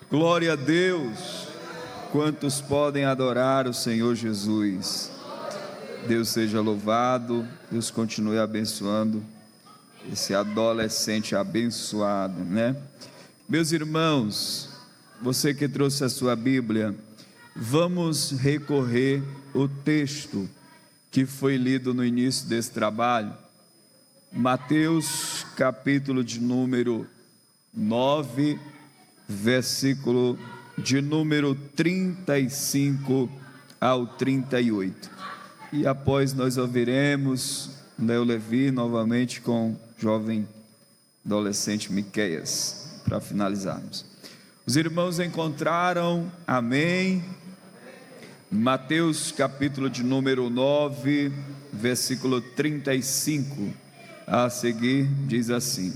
Glória a Deus. Quantos podem adorar o Senhor Jesus? Deus seja louvado, Deus continue abençoando esse adolescente abençoado, né? Meus irmãos, você que trouxe a sua Bíblia, vamos recorrer ao texto que foi lido no início desse trabalho, Mateus capítulo de número 9, versículo de número 35 ao 38. E após nós ouviremos Léo Levi novamente com o jovem adolescente Miqueias, para finalizarmos. Os irmãos encontraram, amém? Mateus capítulo de número 9, versículo 35, a seguir diz assim: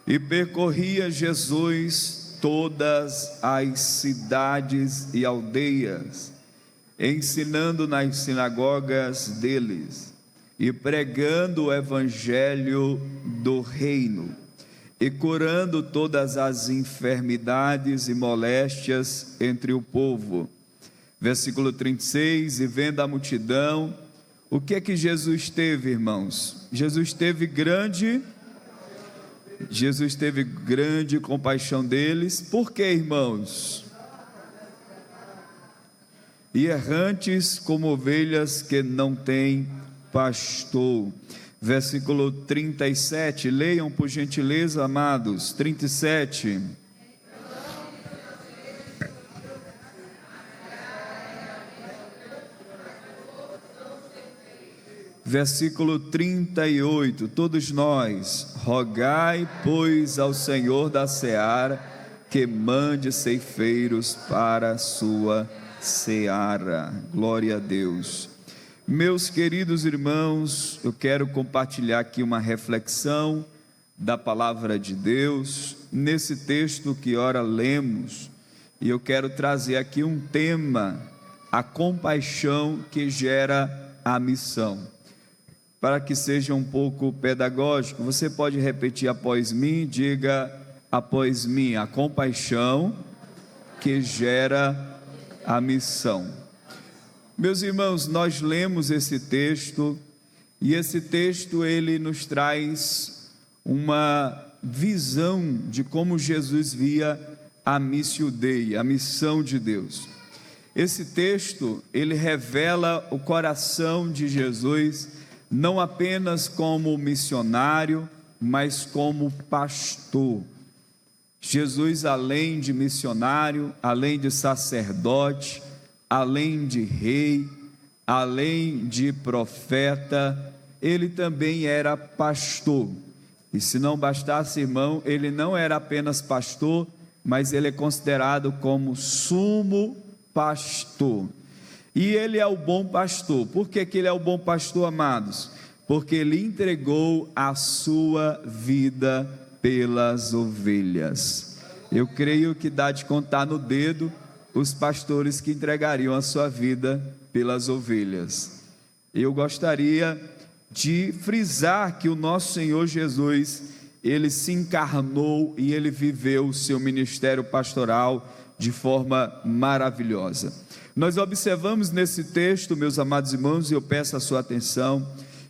E percorria Jesus todas as cidades e aldeias, ensinando nas sinagogas deles e pregando o evangelho do reino e curando todas as enfermidades e moléstias entre o povo. Versículo 36, e vendo a multidão, o que é que Jesus teve, irmãos? Jesus teve grande compaixão deles. Por quê, irmãos? E errantes como ovelhas que não têm pastor. Versículo 37, leiam por gentileza, amados. 37. Versículo 38, todos nós: rogai, pois, ao Senhor da seara que mande ceifeiros para a sua seara. Glória a Deus. Meus queridos irmãos, eu quero compartilhar aqui uma reflexão da palavra de Deus, nesse texto que ora lemos, e eu quero trazer aqui um tema: a compaixão que gera a missão. Para que seja um pouco pedagógico, você pode repetir após mim, diga após mim: a compaixão que gera a missão. Meus irmãos, nós lemos esse texto, e esse texto ele nos traz uma visão de como Jesus via a Missio Dei, a missão de Deus. Esse texto ele revela o coração de Jesus, não apenas como missionário, mas como pastor. Jesus, além de missionário, além de sacerdote, além de rei, além de profeta, ele também era pastor. E se não bastasse, irmão, ele não era apenas pastor, mas ele é considerado como sumo pastor. E ele é o bom pastor. Por que ele é o bom pastor, amados? Porque ele entregou a sua vida pelas ovelhas. Eu creio que dá de contar no dedo os pastores que entregariam a sua vida pelas ovelhas. Eu gostaria de frisar que o nosso Senhor Jesus, ele se encarnou e ele viveu o seu ministério pastoral de forma maravilhosa. Nós observamos nesse texto, meus amados irmãos, e eu peço a sua atenção,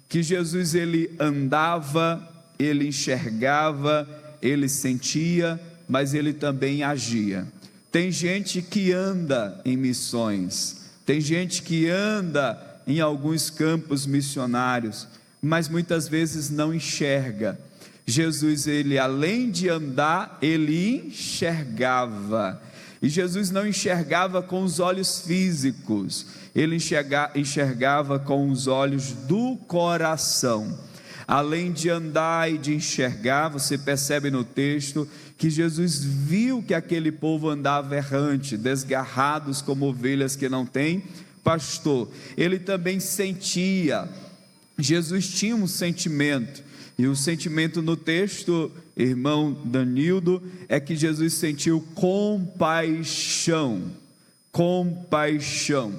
que Jesus ele andava, ele enxergava, ele sentia, mas ele também agia. Tem gente que anda em missões, tem gente que anda em alguns campos missionários, mas muitas vezes não enxerga. Jesus, ele além de andar, ele enxergava. E Jesus não enxergava com os olhos físicos, ele enxergava com os olhos do coração. Além de andar e de enxergar, você percebe no texto que Jesus viu que aquele povo andava errante, desgarrados como ovelhas que não têm pastor. Ele também sentia. Jesus tinha um sentimento, e o sentimento no texto, irmão Danildo, é que Jesus sentiu compaixão. Compaixão.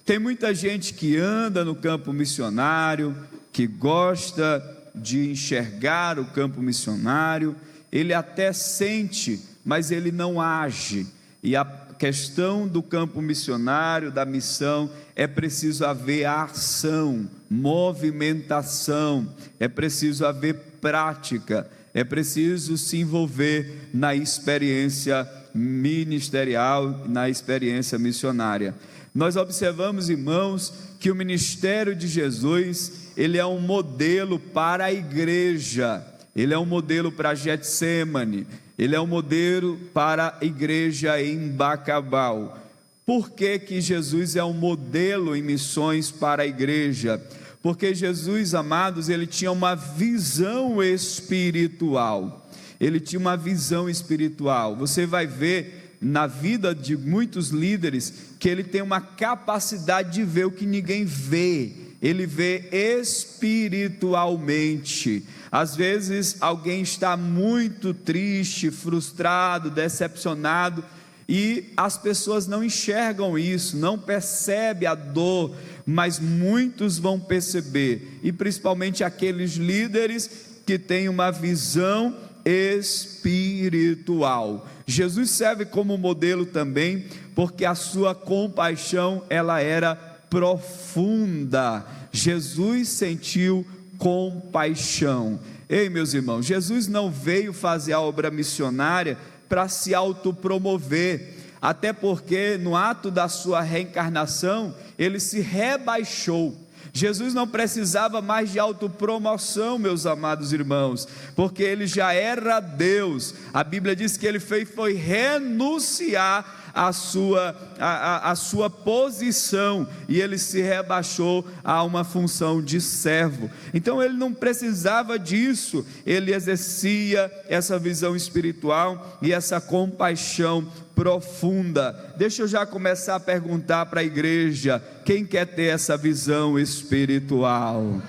Tem muita gente que anda no campo missionário, que gosta de enxergar o campo missionário, ele até sente, mas ele não age. E a questão do campo missionário, da missão, é preciso haver ação, movimentação, é preciso haver prática, é preciso se envolver na experiência ministerial, na experiência missionária. Nós observamos, irmãos, que o ministério de Jesus, ele é um modelo para a igreja, ele é um modelo para Getsêmani, ele é um modelo para a igreja em Bacabal. Por que que Jesus é um modelo em missões para a igreja? Porque Jesus, amados, ele tinha uma visão espiritual, ele tinha uma visão espiritual. Você vai ver na vida de muitos líderes que ele tem uma capacidade de ver o que ninguém vê, ele vê espiritualmente. Às vezes alguém está muito triste, frustrado, decepcionado, e as pessoas não enxergam isso, não percebem a dor, mas muitos vão perceber, e principalmente aqueles líderes que têm uma visão espiritual. Jesus serve como modelo também, porque a sua compaixão, ela era profunda. Jesus sentiu compaixão. Ei, meus irmãos, Jesus não veio fazer a obra missionária para se autopromover, até porque no ato da sua reencarnação, ele se rebaixou. Jesus não precisava mais de autopromoção, meus amados irmãos, porque ele já era Deus. A Bíblia diz que ele foi renunciar a sua posição, e ele se rebaixou a uma função de servo. Então ele não precisava disso, ele exercia essa visão espiritual e essa compaixão profunda. Deixa eu já começar a perguntar para a igreja: quem quer ter essa visão espiritual?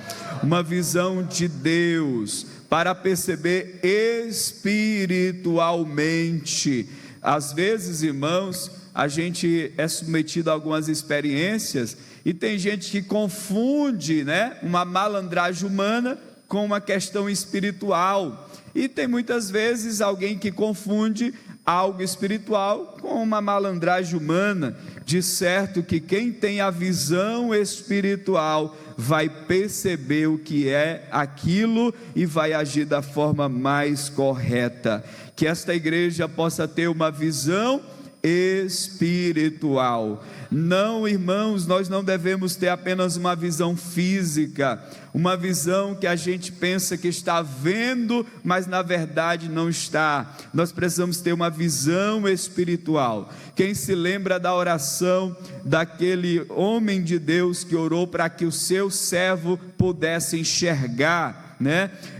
Uma visão de Deus, para perceber espiritualmente. Às vezes, irmãos, a gente é submetido a algumas experiências, e tem gente que confunde, uma malandragem humana com uma questão espiritual, e tem muitas vezes alguém que confunde algo espiritual com uma malandragem humana. De certo que quem tem a visão espiritual vai perceber o que é aquilo e vai agir da forma mais correta. Que esta igreja possa ter uma visão espiritual. Não, irmãos, nós não devemos ter apenas uma visão física, uma visão que a gente pensa que está vendo, mas na verdade não está. Nós precisamos ter uma visão espiritual. Quem se lembra da oração daquele homem de Deus que orou para que o seu servo pudesse enxergar,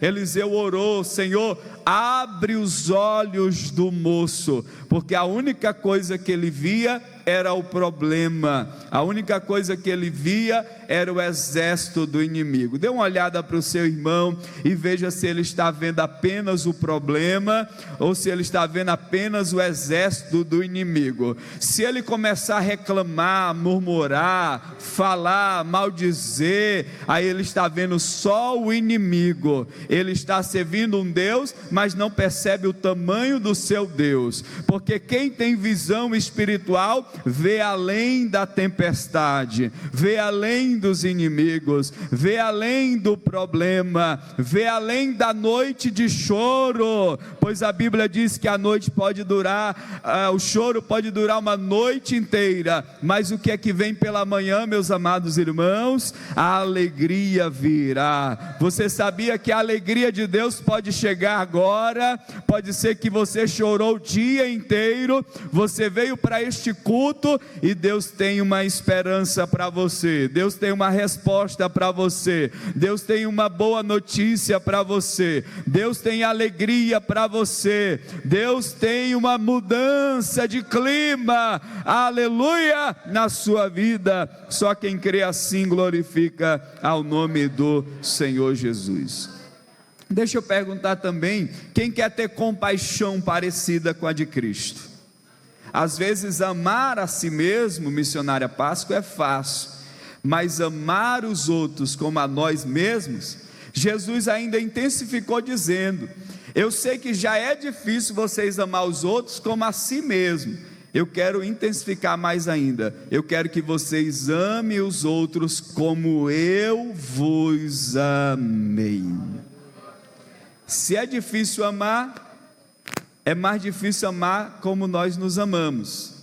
Eliseu orou: Senhor, abre os olhos do moço, porque a única coisa que ele via era o problema, a única coisa que ele via era o exército do inimigo. Dê uma olhada para o seu irmão e veja se ele está vendo apenas o problema, ou se ele está vendo apenas o exército do inimigo. Se ele começar a reclamar, murmurar, falar, maldizer, aí ele está vendo só o inimigo. Ele está servindo um Deus, mas não percebe o tamanho do seu Deus, porque quem tem visão espiritual vê além da tempestade, vê além dos inimigos, vê além do problema, vê além da noite de choro, pois a Bíblia diz que a noite pode durar, o choro pode durar uma noite inteira, mas o que é que vem pela manhã, meus amados irmãos? A alegria virá. Você sabia que a alegria de Deus pode chegar agora? Pode ser que você chorou o dia inteiro, você veio para este culto, e Deus tem uma esperança para você, Deus tem uma resposta para você, Deus tem uma boa notícia para você, Deus tem alegria para você, Deus tem uma mudança de clima, aleluia, na sua vida. Só quem crê assim glorifica ao nome do Senhor Jesus. Deixa eu perguntar também: quem quer ter compaixão parecida com a de Cristo? Às vezes amar a si mesmo, missionária Páscoa, é fácil, mas amar os outros como a nós mesmos, Jesus ainda intensificou dizendo: eu sei que já é difícil vocês amar os outros como a si mesmo, eu quero intensificar mais ainda. Eu quero que vocês amem os outros como eu vos amei. Se é difícil amar, é mais difícil amar como nós nos amamos,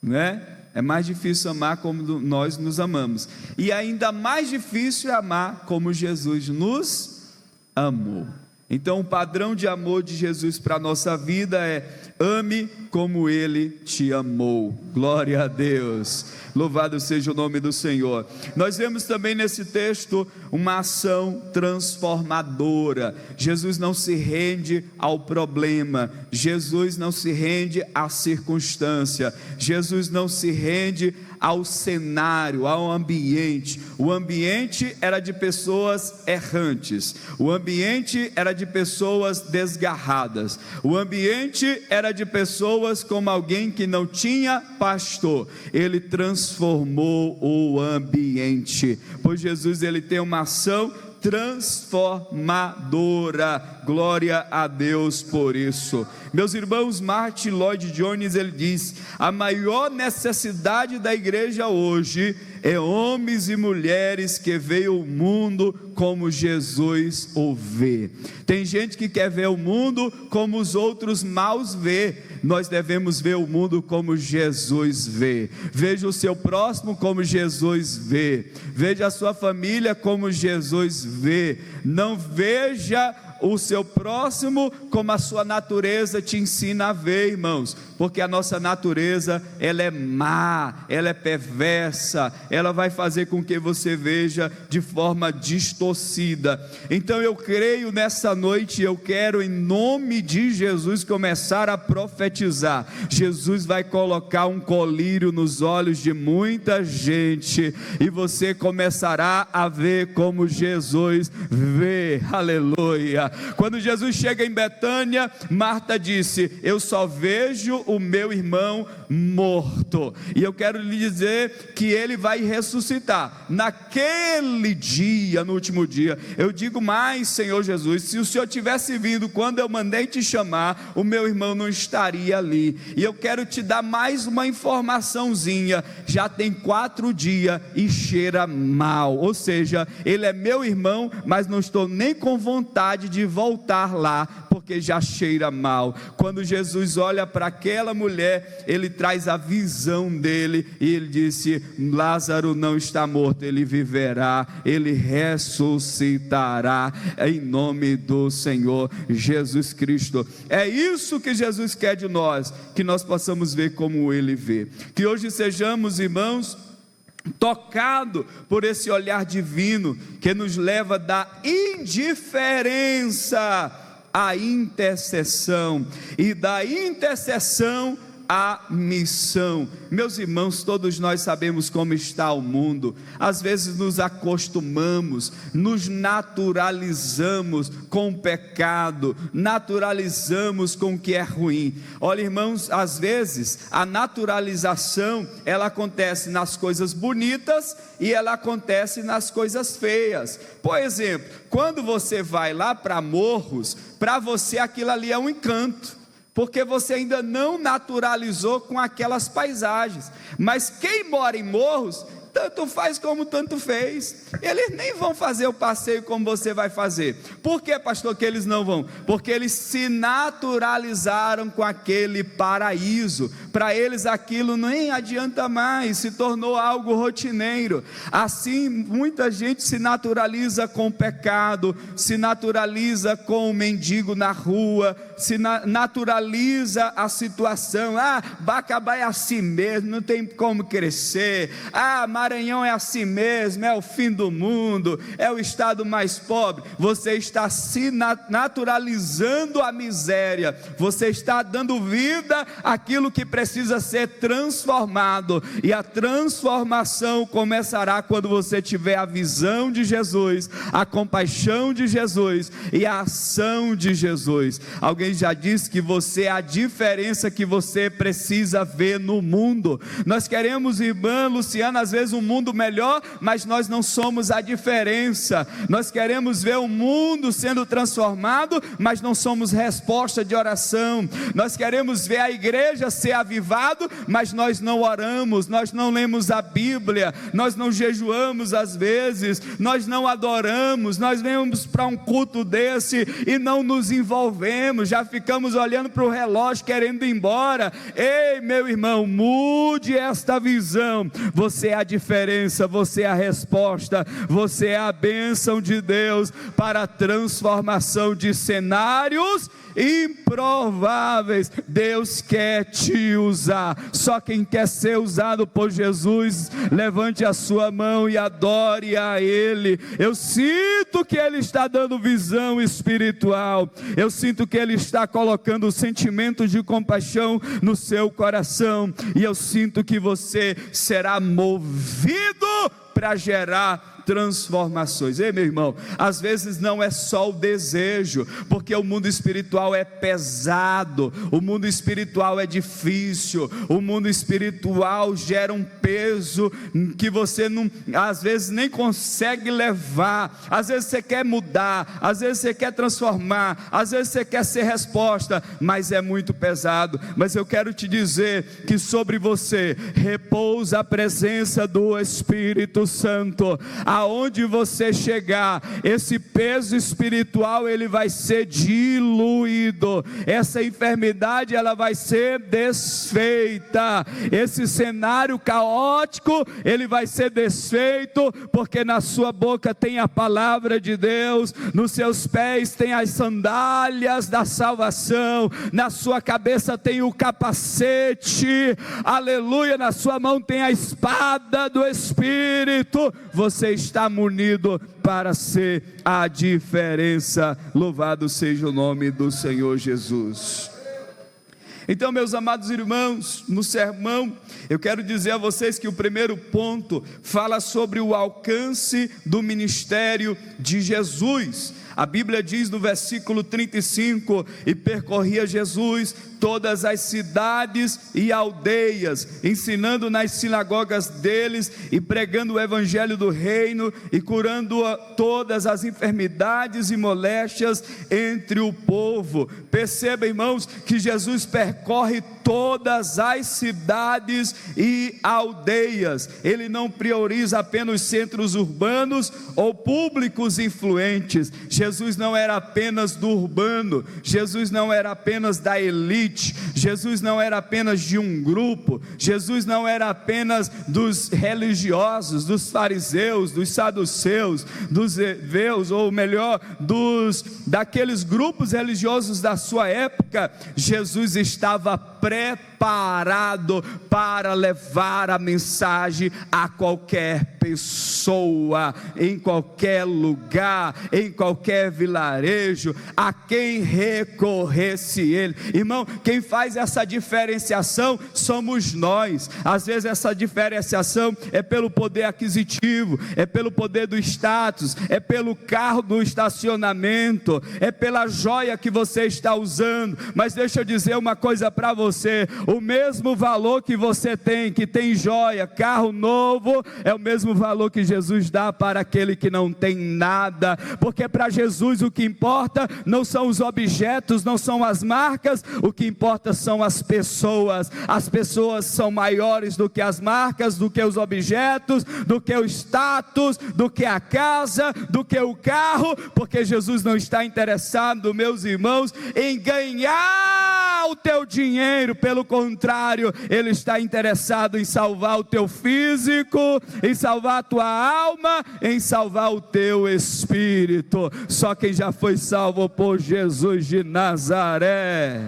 né? É mais difícil amar como nós nos amamos. E ainda mais difícil é amar como Jesus nos amou. Então o padrão de amor de Jesus para a nossa vida é: ame como Ele te amou. Glória a Deus, louvado seja o nome do Senhor. Nós vemos também nesse texto uma ação transformadora. Jesus não se rende ao problema, Jesus não se rende à circunstância, Jesus não se rende ao cenário, ao ambiente. O ambiente era de pessoas errantes, o ambiente era de pessoas desgarradas, o ambiente era de pessoas como alguém que não tinha pastor. Ele transformou o ambiente, pois Jesus, ele tem uma ação transformadora. Glória a Deus por isso. Meus irmãos, Martin Lloyd Jones, ele diz: a maior necessidade da igreja hoje é homens e mulheres que veem o mundo como Jesus o vê. Tem gente que quer ver o mundo como os outros maus vê. Nós devemos ver o mundo como Jesus vê. Veja o seu próximo como Jesus vê. Veja a sua família como Jesus vê. Não veja o seu próximo como a sua natureza te ensina a ver, irmãos, porque a nossa natureza, ela é má, ela é perversa, ela vai fazer com que você veja de forma distorcida. Então eu creio nessa noite, eu quero em nome de Jesus começar a profetizar. Jesus vai colocar um colírio nos olhos de muita gente, e você começará a ver como Jesus vê. Aleluia. Quando Jesus chega em Betânia, Marta disse: eu só vejo o meu irmão morto, e eu quero lhe dizer que ele vai ressuscitar naquele dia, no último dia. Eu digo mais, Senhor Jesus, se o Senhor tivesse vindo quando eu mandei te chamar, o meu irmão não estaria ali. E eu quero te dar mais uma informaçãozinha: já tem 4 dias e cheira mal, ou seja, ele é meu irmão, mas não estou nem com vontade de voltar lá, porque já cheira mal. Quando Jesus olha para aquela mulher, ele traz a visão dele, e ele disse: Lázaro não está morto, ele viverá, ele ressuscitará, em nome do Senhor Jesus Cristo. É isso que Jesus quer de nós, que nós possamos ver como ele vê, que hoje sejamos, irmãos, tocado por esse olhar divino, que nos leva da indiferença à intercessão, e da intercessão à missão. Meus irmãos, todos nós sabemos como está o mundo. Às vezes nos acostumamos, nos naturalizamos com o pecado, naturalizamos com o que é ruim. Olha, irmãos, às vezes a naturalização, ela acontece nas coisas bonitas e ela acontece nas coisas feias. Por exemplo, quando você vai lá para Morros, para você aquilo ali é um encanto, porque você ainda não naturalizou com aquelas paisagens. Mas quem mora em Morros, tanto faz como tanto fez. Eles nem vão fazer o passeio como você vai fazer. Por que, pastor, que eles não vão? Porque eles se naturalizaram com aquele paraíso. Para eles aquilo nem adianta mais, se tornou algo rotineiro. Assim, muita gente se naturaliza com o pecado, se naturaliza com o mendigo na rua, se naturaliza a situação. Bacabá é assim mesmo, não tem como crescer. Maranhão é assim mesmo, é o fim do mundo, é o estado mais pobre. Você está se naturalizando a miséria, você está dando vida àquilo que precisa ser transformado, e a transformação começará quando você tiver a visão de Jesus, a compaixão de Jesus e a ação de Jesus. Alguém já disse que você é a diferença que você precisa ver no mundo. Nós queremos, irmã Luciana, às vezes um mundo melhor, mas nós não somos a diferença. Nós queremos ver o mundo sendo transformado, mas não somos resposta de oração. Nós queremos ver a igreja ser a avivado, mas nós não oramos, nós não lemos a Bíblia, nós não jejuamos às vezes, nós não adoramos, nós vemos para um culto desse e não nos envolvemos, já ficamos olhando para o relógio querendo ir embora. Ei, meu irmão, mude esta visão. Você é a diferença, você é a resposta, você é a bênção de Deus para a transformação de cenários improváveis. Deus quer te usar. Só quem quer ser usado por Jesus, levante a sua mão e adore a Ele. Eu sinto que Ele está dando visão espiritual, eu sinto que Ele está colocando sentimentos de compaixão no seu coração, e eu sinto que você será movido para gerar transformações. Ei, meu irmão, às vezes não é só o desejo, porque o mundo espiritual é pesado, o mundo espiritual é difícil, o mundo espiritual gera um peso que você não, às vezes nem consegue levar. Às vezes você quer mudar, às vezes você quer transformar, às vezes você quer ser resposta, mas é muito pesado. Mas eu quero te dizer que sobre você repousa a presença do Espírito Santo. Aonde você chegar, esse peso espiritual ele vai ser diluído, essa enfermidade ela vai ser desfeita, esse cenário caótico ele vai ser desfeito, porque na sua boca tem a palavra de Deus, nos seus pés tem as sandálias da salvação, na sua cabeça tem o capacete, aleluia, na sua mão tem a espada do Espírito. Você está munido para ser a diferença. Louvado seja o nome do Senhor Jesus. Então, meus amados irmãos, no sermão eu quero dizer a vocês que o primeiro ponto fala sobre o alcance do ministério de Jesus. A Bíblia diz no versículo 35: e percorria Jesus todas as cidades e aldeias, ensinando nas sinagogas deles e pregando o evangelho do reino e curando todas as enfermidades e moléstias entre o povo. Perceba, irmãos, que Jesus percorre todas as cidades e aldeias. Ele não prioriza apenas os centros urbanos ou públicos influentes. Jesus não era apenas do urbano, Jesus não era apenas da elite, Jesus não era apenas de um grupo, Jesus não era apenas dos religiosos, dos fariseus, dos saduceus, dos heveus, ou melhor, daqueles grupos religiosos da sua época. Jesus estava preparado para levar a mensagem a qualquer pessoa, em qualquer lugar, em qualquer vilarejo, a quem recorresse ele. Irmão, quem faz essa diferenciação somos nós. Às vezes essa diferenciação é pelo poder aquisitivo, é pelo poder do status, é pelo carro do estacionamento, é pela joia que você está usando. Mas deixa eu dizer uma coisa para você: o mesmo valor que você tem, que tem joia, carro novo, é o mesmo valor que Jesus dá para aquele que não tem nada. Porque para Jesus o que importa não são os objetos, não são as marcas, o que importa são as pessoas. As pessoas são maiores do que as marcas, do que os objetos, do que o status, do que a casa, do que o carro, porque Jesus não está interessado, meus irmãos, em ganhar o teu dinheiro. Pelo contrário, Ele está interessado em salvar o teu físico, em salvar a tua alma, em salvar o teu espírito. Só quem já foi salvo por Jesus de Nazaré.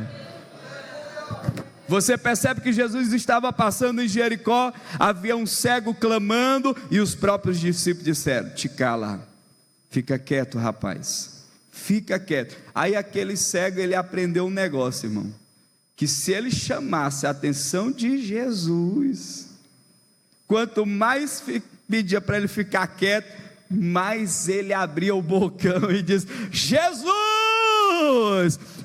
Você percebe que Jesus estava passando em Jericó, havia um cego clamando, e os próprios discípulos disseram: te cala, fica quieto, rapaz, fica quieto. Aí aquele cego, ele aprendeu um negócio, irmão, que se ele chamasse a atenção de Jesus, quanto mais pedia para ele ficar quieto, mais ele abria o bocão e diz: Jesus,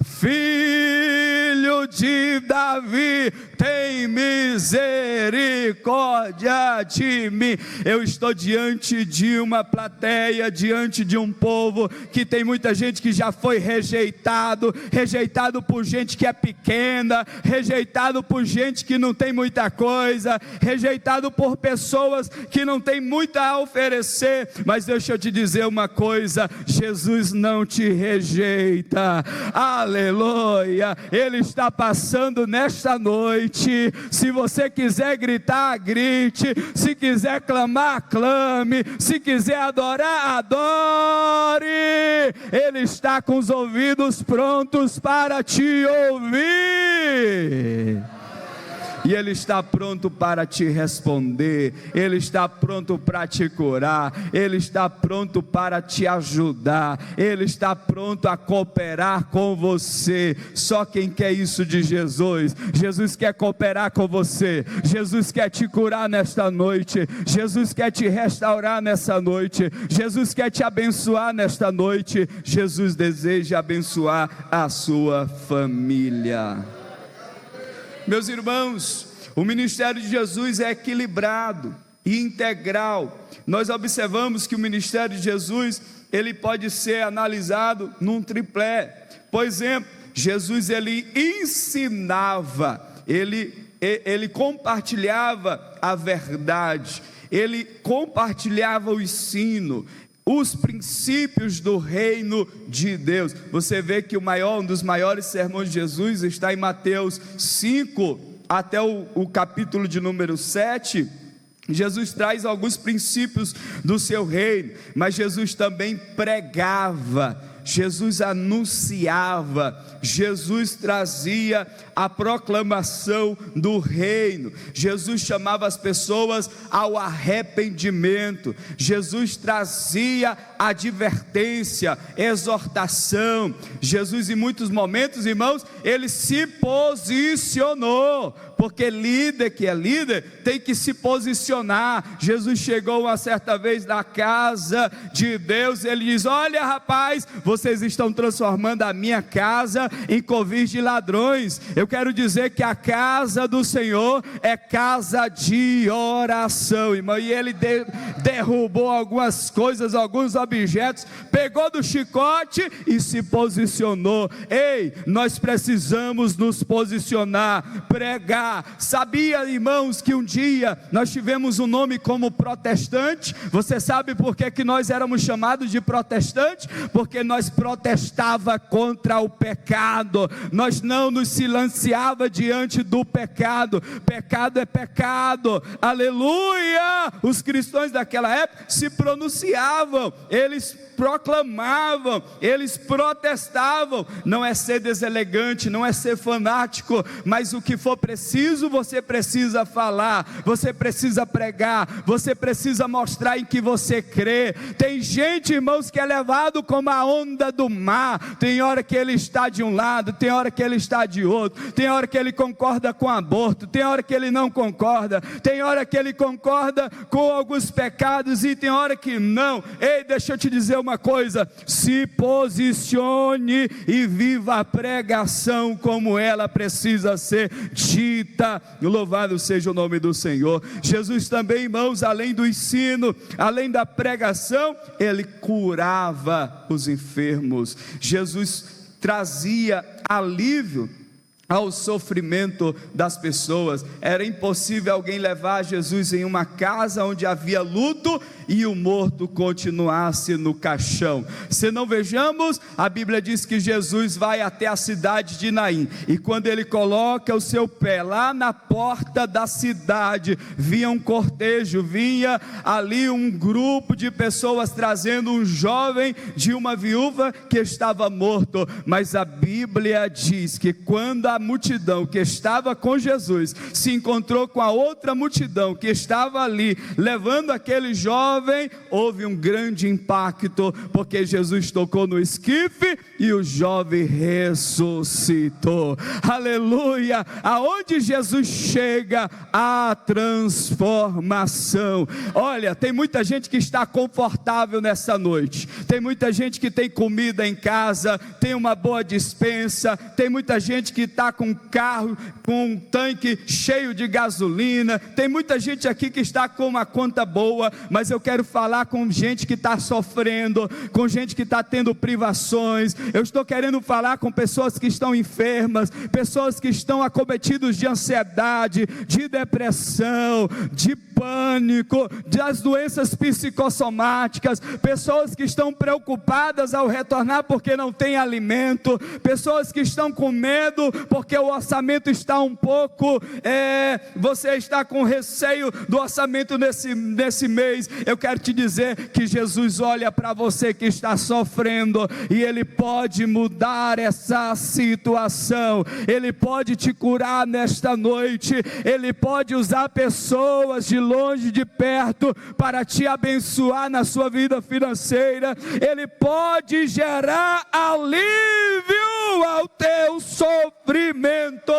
filho de Davi, tem misericórdia de mim. Eu estou diante de uma plateia, diante de um povo que tem muita gente que já foi rejeitado por gente que é pequena, rejeitado por gente que não tem muita coisa, rejeitado por pessoas que não tem muito a oferecer. Mas deixa eu te dizer uma coisa: Jesus não te rejeita, aleluia. Ele está passando nesta noite. Se você quiser gritar, grite. Se quiser clamar, clame. Se quiser adorar, adore. Ele está com os ouvidos prontos para te ouvir. E Ele está pronto para te responder, Ele está pronto para te curar, Ele está pronto para te ajudar, Ele está pronto a cooperar com você. Só quem quer isso de Jesus? Jesus quer cooperar com você, Jesus quer te curar nesta noite, Jesus quer te restaurar nessa noite, Jesus quer te abençoar nesta noite, Jesus deseja abençoar a sua família. Meus irmãos, o ministério de Jesus é equilibrado e integral. Nós observamos que o ministério de Jesus, ele pode ser analisado num triplé. Por exemplo, Jesus ele ensinava, ele compartilhava a verdade, ele compartilhava o ensino, os princípios do reino de Deus. Você vê que um dos maiores sermões de Jesus está em Mateus 5 até o capítulo de número 7. Jesus traz alguns princípios do seu reino, mas Jesus também pregava, Jesus anunciava, Jesus trazia a proclamação do reino, Jesus chamava as pessoas ao arrependimento, Jesus trazia advertência, exortação. Jesus, em muitos momentos, irmãos, ele se posicionou, porque líder que é líder tem que se posicionar. Jesus chegou uma certa vez na casa de Deus, ele diz: olha, rapaz, vocês estão transformando a minha casa em covil de ladrões. Eu quero dizer que a casa do Senhor é casa de oração, irmão. E ele derrubou algumas coisas, alguns objetos, pegou do chicote e se posicionou. Ei, nós precisamos nos posicionar, pregar. Sabia, irmãos, que um dia nós tivemos um nome como protestante? Você sabe por que nós éramos chamados de protestante? Porque nós protestava contra o pecado, nós não nos silenciava diante do pecado. Pecado é pecado, aleluia. Os cristãos daquela época se pronunciavam, eles proclamavam, eles protestavam. Não é ser deselegante, não é ser fanático, mas o que for preciso, você precisa falar, você precisa pregar, você precisa mostrar em que você crê. Tem gente, irmãos, que é levado como a onda do mar. Tem hora que ele está de um lado, tem hora que ele está de outro, tem hora que ele concorda com aborto, tem hora que ele não concorda, tem hora que ele concorda com alguns pecados e tem hora que não. Ei, deixa eu te dizer uma coisa: se posicione e viva a pregação como ela precisa ser dita. Louvado seja o nome do Senhor. Jesus também, irmãos, além do ensino, além da pregação, ele curava os enfermos. Jesus trazia alívio ao sofrimento das pessoas. Era impossível alguém levar Jesus em uma casa onde havia luto e o morto continuasse no caixão. Se não vejamos, a Bíblia diz que Jesus vai até a cidade de Naim, e quando ele coloca o seu pé lá na porta da cidade, vinha um cortejo, vinha ali um grupo de pessoas trazendo um jovem de uma viúva que estava morto. Mas a Bíblia diz que quando a multidão que estava com Jesus se encontrou com a outra multidão que estava ali levando aquele jovem, houve um grande impacto, porque Jesus tocou no esquife e o jovem ressuscitou. Aleluia! Aonde Jesus chega, há transformação. Olha, tem muita gente que está confortável nessa noite, tem muita gente que tem comida em casa, tem uma boa despensa, tem muita gente que está está com um carro, com um tanque cheio de gasolina. Tem muita gente aqui que está com uma conta boa, mas eu quero falar com gente que está sofrendo, com gente que está tendo privações. Eu estou querendo falar com pessoas que estão enfermas, pessoas que estão acometidas de ansiedade, de depressão, de pânico, das doenças psicossomáticas, pessoas que estão preocupadas ao retornar porque não tem alimento, pessoas que estão com medo porque o orçamento está um pouco, você está com receio do orçamento nesse mês. Eu quero te dizer que Jesus olha para você que está sofrendo e Ele pode mudar essa situação, Ele pode te curar nesta noite, Ele pode usar pessoas de longe, de perto, para te abençoar na sua vida financeira. Ele pode gerar alívio ao teu sofrimento,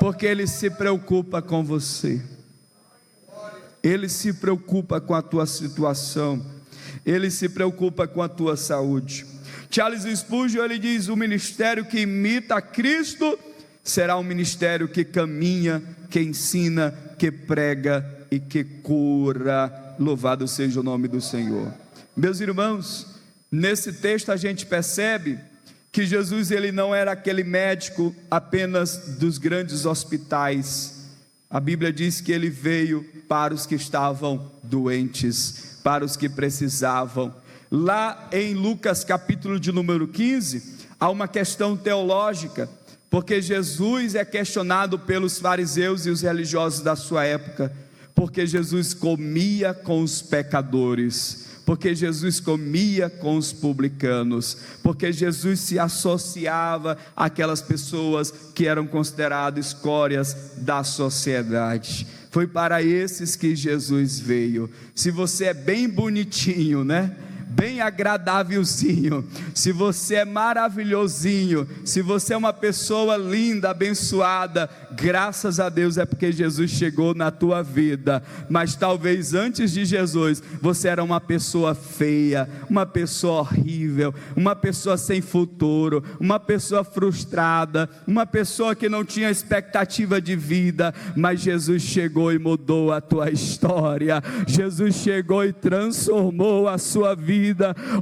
porque Ele se preocupa com você, Ele se preocupa com a tua situação, Ele se preocupa com a tua saúde. Charles Spurgeon, ele diz: o ministério que imita a Cristo será um ministério que caminha, que ensina, que prega e que cura. Louvado seja o nome do Senhor. Meus irmãos, nesse texto a gente percebe que Jesus, ele não era aquele médico apenas dos grandes hospitais. A Bíblia diz que ele veio para os que estavam doentes, para os que precisavam. Lá em Lucas capítulo de número 15, há uma questão teológica, porque Jesus é questionado pelos fariseus e os religiosos da sua época, porque Jesus comia com os pecadores, porque Jesus comia com os publicanos, porque Jesus se associava àquelas pessoas que eram consideradas escórias da sociedade. Foi para esses que Jesus veio. Se você é bem bonitinho, né? Bem agradávelzinho, se você é maravilhosinho, se você é uma pessoa linda, abençoada, graças a Deus é porque Jesus chegou na tua vida. Mas talvez antes de Jesus você era uma pessoa feia, uma pessoa horrível, uma pessoa sem futuro, uma pessoa frustrada, uma pessoa que não tinha expectativa de vida. Mas Jesus chegou e mudou a tua história. Jesus chegou e transformou a sua vida.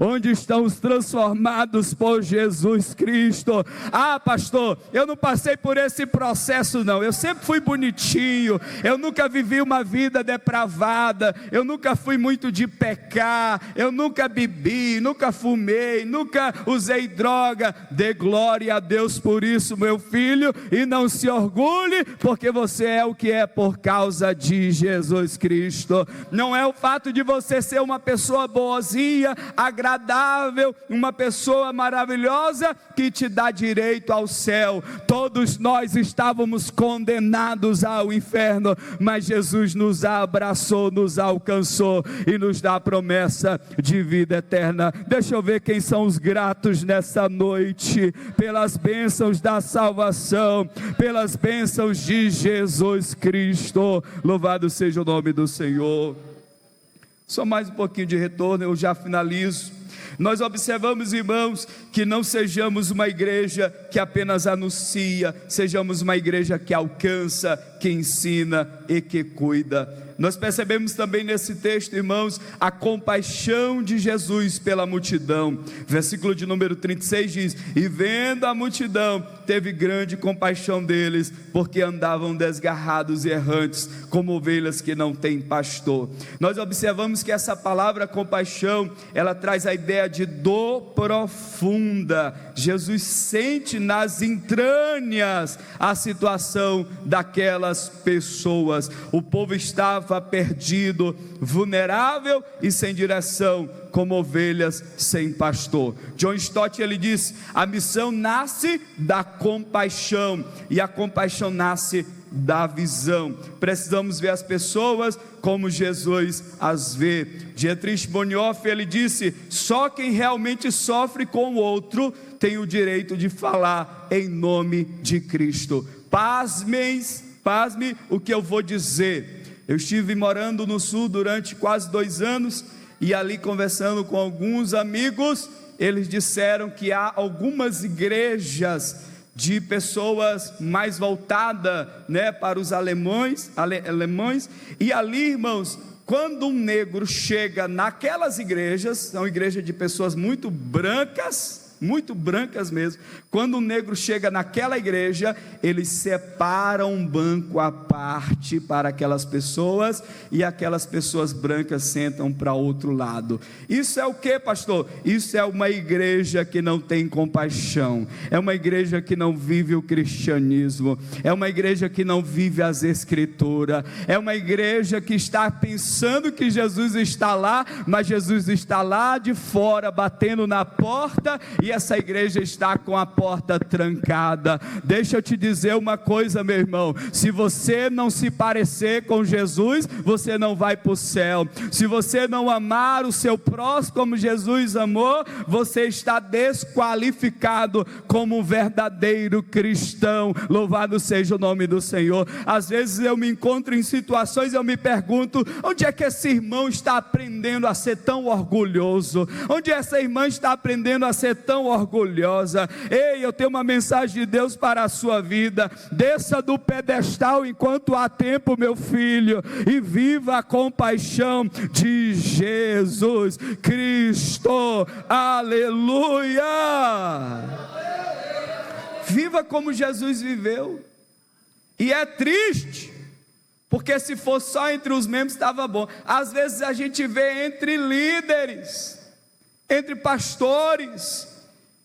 Onde estão os transformados por Jesus Cristo? Ah, pastor, eu não passei por esse processo não, eu sempre fui bonitinho, eu nunca vivi uma vida depravada, eu nunca fui muito de pecar, eu nunca bebi, nunca fumei, nunca usei droga. Dê glória a Deus por isso, meu filho, e não se orgulhe, porque você é o que é por causa de Jesus Cristo. Não é o fato de você ser uma pessoa boazinha, agradável, uma pessoa maravilhosa que te dá direito ao céu. Todos nós estávamos condenados ao inferno, mas Jesus nos abraçou, nos alcançou e nos dá a promessa de vida eterna. Deixa eu ver quem são os gratos nessa noite pelas bênçãos da salvação, pelas bênçãos de Jesus Cristo. Louvado seja o nome do Senhor. Só mais um pouquinho de retorno, eu já finalizo. Nós observamos, irmãos, que não sejamos uma igreja que apenas anuncia, sejamos uma igreja que alcança, que ensina e que cuida. Nós percebemos também nesse texto, irmãos, a compaixão de Jesus pela multidão. Versículo de número 36 diz: e vendo a multidão, teve grande compaixão deles, porque andavam desgarrados e errantes, como ovelhas que não têm pastor. Nós observamos que essa palavra compaixão, ela traz a ideia de dor profunda. Jesus sente nas entranhas a situação daquelas pessoas. O povo estava perdido, vulnerável e sem direção, como ovelhas sem pastor. John Stott, ele diz: a missão nasce da compaixão, e a compaixão nasce da visão. Precisamos ver as pessoas como Jesus as vê. Dietrich Bonhoeffer, ele disse: só quem realmente sofre com o outro tem o direito de falar em nome de Cristo. Pasme o que eu vou dizer. Eu estive morando no sul durante quase 2 anos, e ali conversando com alguns amigos, eles disseram que há algumas igrejas de pessoas mais voltadas, para os alemães, e ali, irmãos, quando um negro chega naquelas igrejas, são igrejas de pessoas muito brancas mesmo, quando o negro chega naquela igreja, eles separam um banco à parte para aquelas pessoas, e aquelas pessoas brancas sentam para outro lado. Isso é o que, pastor? Isso é uma igreja que não tem compaixão, é uma igreja que não vive o cristianismo, é uma igreja que não vive as escrituras, é uma igreja que está pensando que Jesus está lá, mas Jesus está lá de fora, batendo na porta, e essa igreja está com a porta trancada. Deixa eu te dizer uma coisa, meu irmão: se você não se parecer com Jesus, você não vai para o céu. Se você não amar o seu próximo como Jesus amou, você está desqualificado como um verdadeiro cristão. Louvado seja o nome do Senhor. Às vezes eu me encontro em situações e eu me pergunto: onde é que esse irmão está aprendendo a ser tão orgulhoso? Onde essa irmã está aprendendo a ser tão orgulhosa? Ei, eu tenho uma mensagem de Deus para a sua vida: desça do pedestal enquanto há tempo, meu filho, e viva a compaixão de Jesus Cristo. Aleluia! Viva como Jesus viveu. E é triste, porque se fosse só entre os membros estava bom. Às vezes a gente vê entre líderes, entre pastores.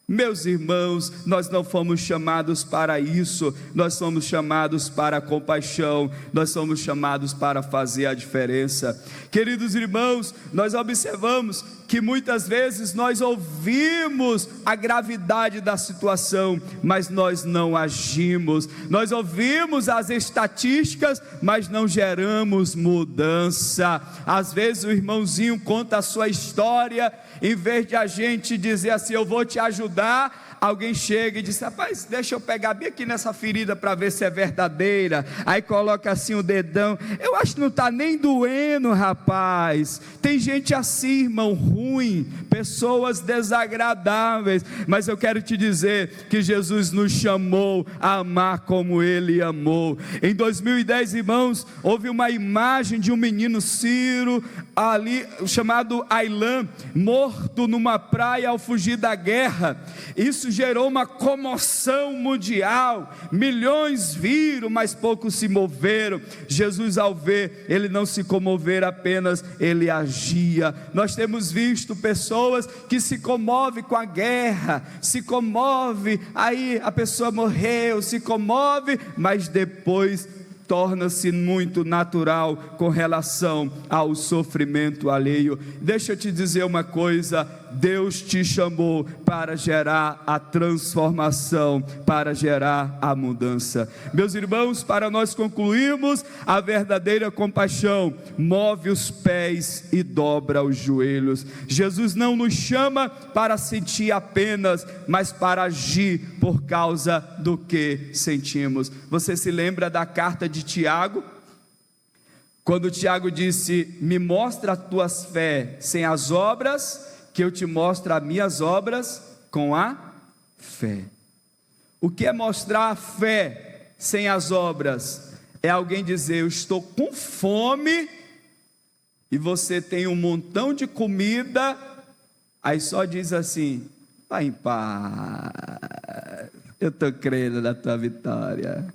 Meus irmãos, nós não fomos chamados para isso, nós fomos chamados para a compaixão, nós somos chamados para fazer a diferença. Queridos irmãos, nós observamos que muitas vezes nós ouvimos a gravidade da situação, mas nós não agimos. Nós ouvimos as estatísticas, mas não geramos mudança. Às vezes o irmãozinho conta a sua história, em vez de a gente dizer assim: eu vou te ajudar, alguém chega e diz: rapaz, deixa eu pegar bem aqui nessa ferida para ver se é verdadeira. Aí coloca assim o dedão: eu acho que não está nem doendo, rapaz. Tem gente assim, irmão, ruim, pessoas desagradáveis. Mas eu quero te dizer que Jesus nos chamou a amar como Ele amou. Em 2010, irmãos, houve uma imagem de um menino Ciro ali, chamado Aylan, morto numa praia ao fugir da guerra. Isso gerou uma comoção mundial. Milhões viram, mas poucos se moveram. Jesus, ao ver, ele não se comover apenas, ele agia. Nós temos visto pessoas que se comovem com a guerra, se comove, aí a pessoa morreu, se comove, mas depois torna-se muito natural com relação ao sofrimento alheio. Deixa eu te dizer uma coisa: Deus te chamou para gerar a transformação, para gerar a mudança. Meus irmãos, para nós concluirmos, a verdadeira compaixão move os pés e dobra os joelhos. Jesus não nos chama para sentir apenas, mas para agir por causa do que sentimos. Você se lembra da carta de Tiago? Quando Tiago disse: me mostra a tua fé sem as obras, que eu te mostro as minhas obras com a fé. O que é mostrar a fé sem as obras? É alguém dizer: eu estou com fome, e você tem um montão de comida, aí só diz assim: vai em paz, eu estou crendo na tua vitória.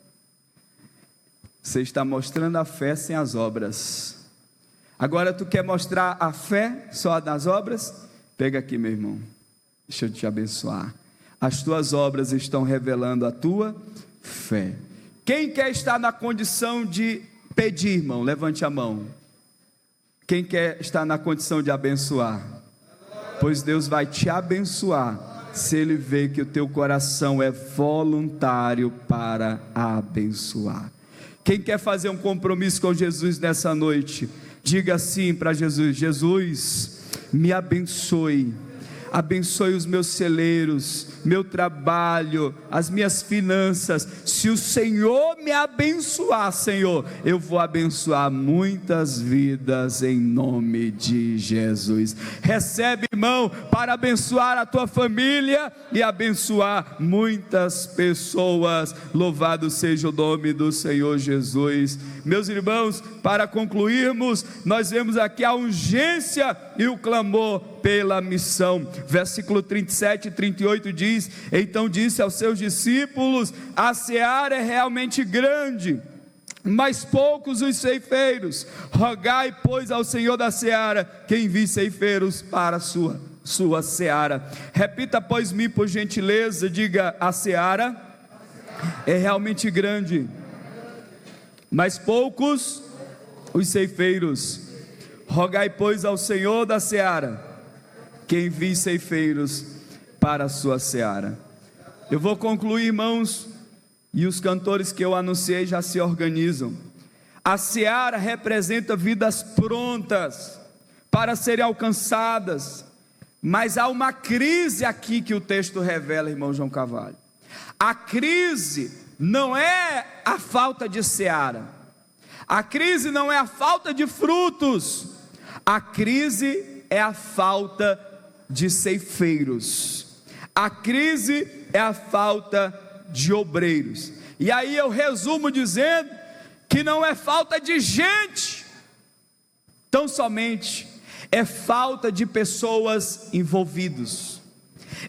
Você está mostrando a fé sem as obras. Agora tu quer mostrar a fé só nas obras? Pega aqui, meu irmão, deixa eu te abençoar. As tuas obras estão revelando a tua fé. Quem quer estar na condição de pedir, irmão? Levante a mão. Quem quer estar na condição de abençoar? Pois Deus vai te abençoar se Ele vê que o teu coração é voluntário para abençoar. Quem quer fazer um compromisso com Jesus nessa noite? Diga assim para Jesus: Jesus, me abençoe abençoe os meus celeiros, meu trabalho, as minhas finanças. Se o Senhor me abençoar, Senhor, eu vou abençoar muitas vidas em nome de Jesus. Recebe, irmão, para abençoar a tua família e abençoar muitas pessoas. Louvado seja o nome do Senhor Jesus. Meus irmãos, para concluirmos, nós vemos aqui a urgência e o clamor pela missão. Versículo 37 e 38 diz: então disse aos seus discípulos: a seara é realmente grande, mas poucos os ceifeiros. Rogai, pois, ao Senhor da seara que envie ceifeiros para a sua seara. Repita após mim, por gentileza. Diga: a seara é realmente grande, mas poucos os ceifeiros. Rogai, pois, ao Senhor da seara que envie ceifeiros para a sua seara. Eu vou concluir, irmãos, e os cantores que eu anunciei já se organizam. A seara representa vidas prontas para serem alcançadas, mas há uma crise aqui que o texto revela, irmão João Carvalho. A crise não é a falta de seara, a crise não é a falta de frutos, a crise é a falta de ceifeiros, a crise é a falta de obreiros. E aí eu resumo dizendo que não é falta de gente, tão somente é falta de pessoas envolvidas,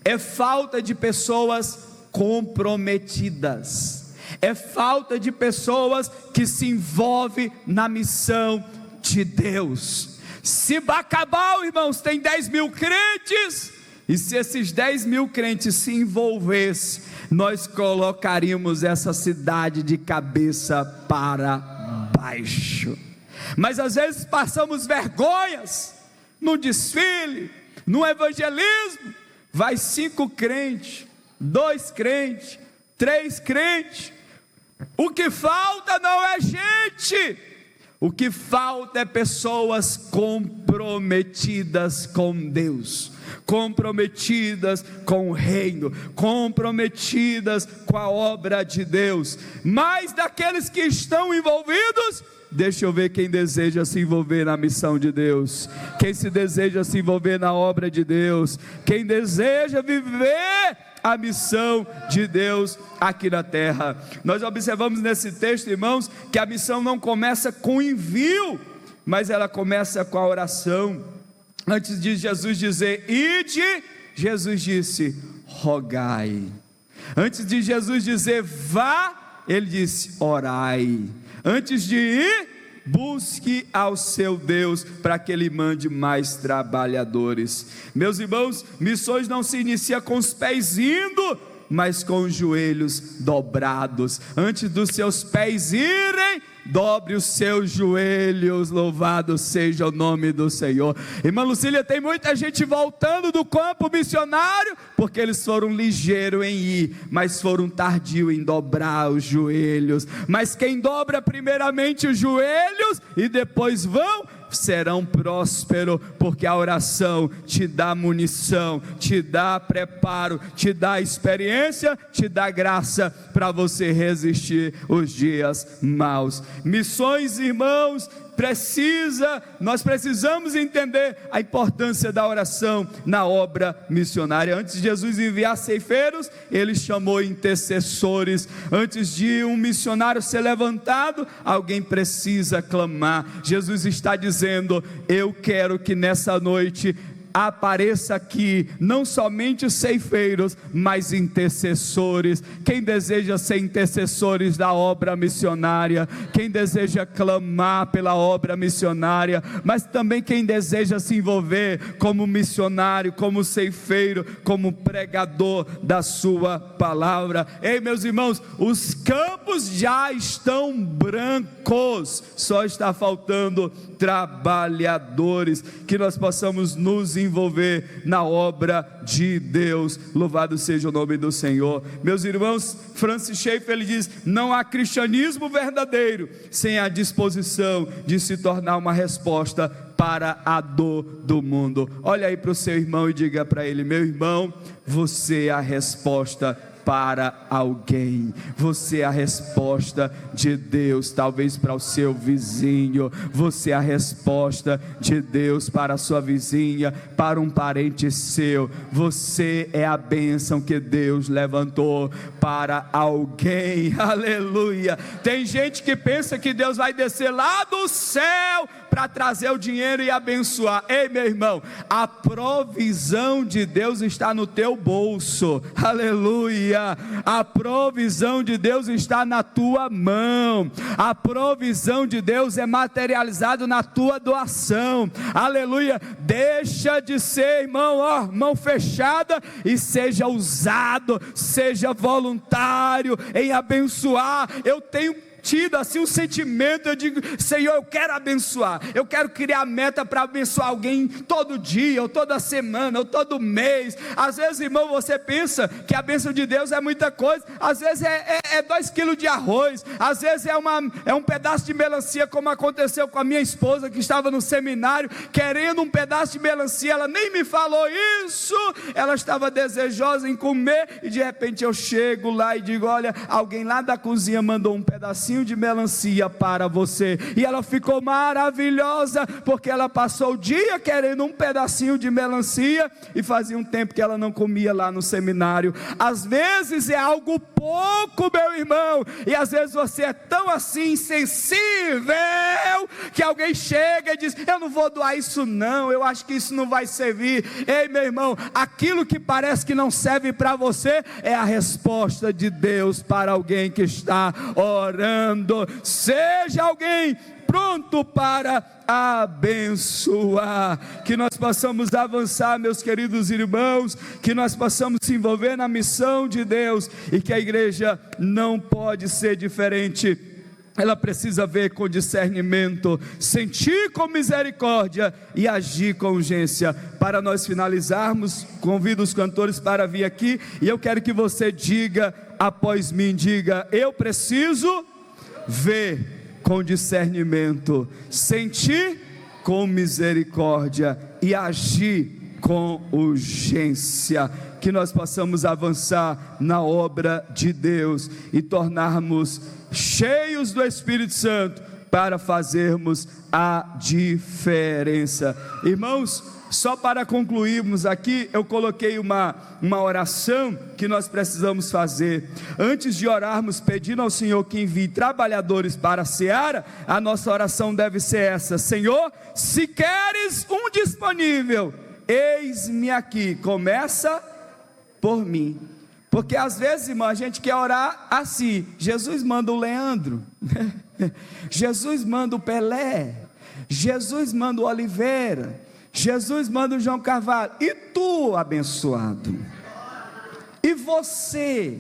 é falta de pessoas comprometidas, é falta de pessoas que se envolvem na missão de Deus. Se Bacabal, irmãos, tem 10 mil crentes, e se esses 10 mil crentes se envolvessem, nós colocaríamos essa cidade de cabeça para baixo. Mas às vezes passamos vergonhas, num desfile, num evangelismo, vai 5 crentes, 2 crentes, 3 crentes, o que falta não é gente, o que falta é pessoas comprometidas com Deus, comprometidas com o reino, comprometidas com a obra de Deus. Mas daqueles que estão envolvidos, deixa eu ver quem deseja se envolver na missão de Deus, quem se deseja se envolver na obra de Deus, quem deseja viver a missão de Deus aqui na terra. Nós observamos nesse texto, irmãos, que a missão não começa com envio, mas ela começa com a oração. Antes de Jesus dizer ide, Jesus disse rogai. Antes de Jesus dizer vá, ele disse orai. Antes de ir, busque ao seu Deus para que Ele mande mais trabalhadores. Meus irmãos, missões não se inicia com os pés indo, mas com os joelhos dobrados. Antes dos seus pés irem, dobre os seus joelhos, louvado seja o nome do Senhor. Irmã Lucília, tem muita gente voltando do campo missionário, porque eles foram ligeiros em ir, mas foram tardios em dobrar os joelhos. Mas quem dobra primeiramente os joelhos e depois vão, serão prósperos, porque a oração te dá munição, te dá preparo, te dá experiência, te dá graça para você resistir os dias maus. Missões, irmãos, nós precisamos entender a importância da oração na obra missionária. Antes de Jesus enviar ceifeiros, Ele chamou intercessores. Antes de um missionário ser levantado, alguém precisa clamar. Jesus está dizendo: eu quero que nessa noite apareça aqui não somente os ceifeiros, mas intercessores. Quem deseja ser intercessores da obra missionária, quem deseja clamar pela obra missionária, mas também quem deseja se envolver como missionário, como ceifeiro, como pregador da sua palavra. Ei, meus irmãos, os campos já estão brancos, só está faltando trabalhadores, que nós possamos nos envolver na obra de Deus. Louvado seja o nome do Senhor. Meus irmãos, Francis Schaeffer, ele diz: não há cristianismo verdadeiro sem a disposição de se tornar uma resposta para a dor do mundo. Olha aí para o seu irmão e diga para ele: meu irmão, você é a resposta para alguém, você é a resposta de Deus, talvez para o seu vizinho, você é a resposta de Deus para a sua vizinha, para um parente seu, você é a bênção que Deus levantou para alguém, aleluia. Tem gente que pensa que Deus vai descer lá do céu para trazer o dinheiro e abençoar. Ei, meu irmão, a provisão de Deus está no teu bolso, aleluia. A provisão de Deus está na tua mão, a provisão de Deus é materializado na tua doação, aleluia. Deixa de ser, irmão, mão fechada, e seja usado, seja voluntário em abençoar. Eu tenho tido assim um sentimento, eu digo: Senhor, eu quero abençoar, eu quero criar meta para abençoar alguém todo dia, ou toda semana, ou todo mês. Às vezes, irmão, você pensa que a bênção de Deus é muita coisa, às vezes é 2 quilos de arroz, às vezes é um pedaço de melancia, como aconteceu com a minha esposa, que estava no seminário, querendo um pedaço de melancia, ela nem me falou isso, ela estava desejosa em comer, e de repente eu chego lá e digo: olha, alguém lá da cozinha mandou um pedacinho de melancia para você, e ela ficou maravilhosa, porque ela passou o dia querendo um pedacinho de melancia, e fazia um tempo que ela não comia lá no seminário. Às vezes é algo pouco, meu irmão, e às vezes você é tão assim insensível, que alguém chega e diz: eu não vou doar isso não, eu acho que isso não vai servir. Ei, meu irmão, aquilo que parece que não serve para você, é a resposta de Deus para alguém que está orando. Seja alguém pronto para abençoar, que nós possamos avançar, meus queridos irmãos, que nós possamos se envolver na missão de Deus, e que a igreja não pode ser diferente. Ela precisa ver com discernimento, sentir com misericórdia e agir com urgência. Para nós finalizarmos, convido os cantores para vir aqui, e eu quero que você diga após mim, diga: eu preciso ver com discernimento, sentir com misericórdia e agir com urgência. Que nós possamos avançar na obra de Deus e tornarmos cheios do Espírito Santo para fazermos a diferença. Irmãos, só para concluirmos aqui, eu coloquei uma oração que nós precisamos fazer. Antes de orarmos pedindo ao Senhor que envie trabalhadores para a seara, a nossa oração deve ser essa: Senhor, se queres um disponível, eis-me aqui, começa por mim. Porque às vezes, irmão, a gente quer orar assim: Jesus manda o Leandro, Jesus manda o Pelé, Jesus manda o Oliveira, Jesus manda o João Carvalho, e tu, abençoado? E você?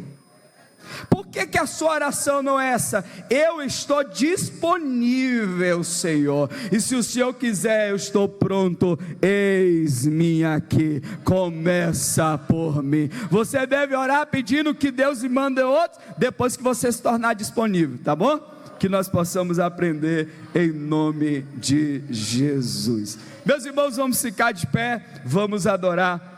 Por que a sua oração não é essa? Eu estou disponível, Senhor, e se o Senhor quiser, eu estou pronto, eis-me aqui, começa por mim. Você deve orar pedindo que Deus lhe mande outros, depois que você se tornar disponível, tá bom? Que nós possamos aprender em nome de Jesus. Meus irmãos, vamos ficar de pé, vamos adorar.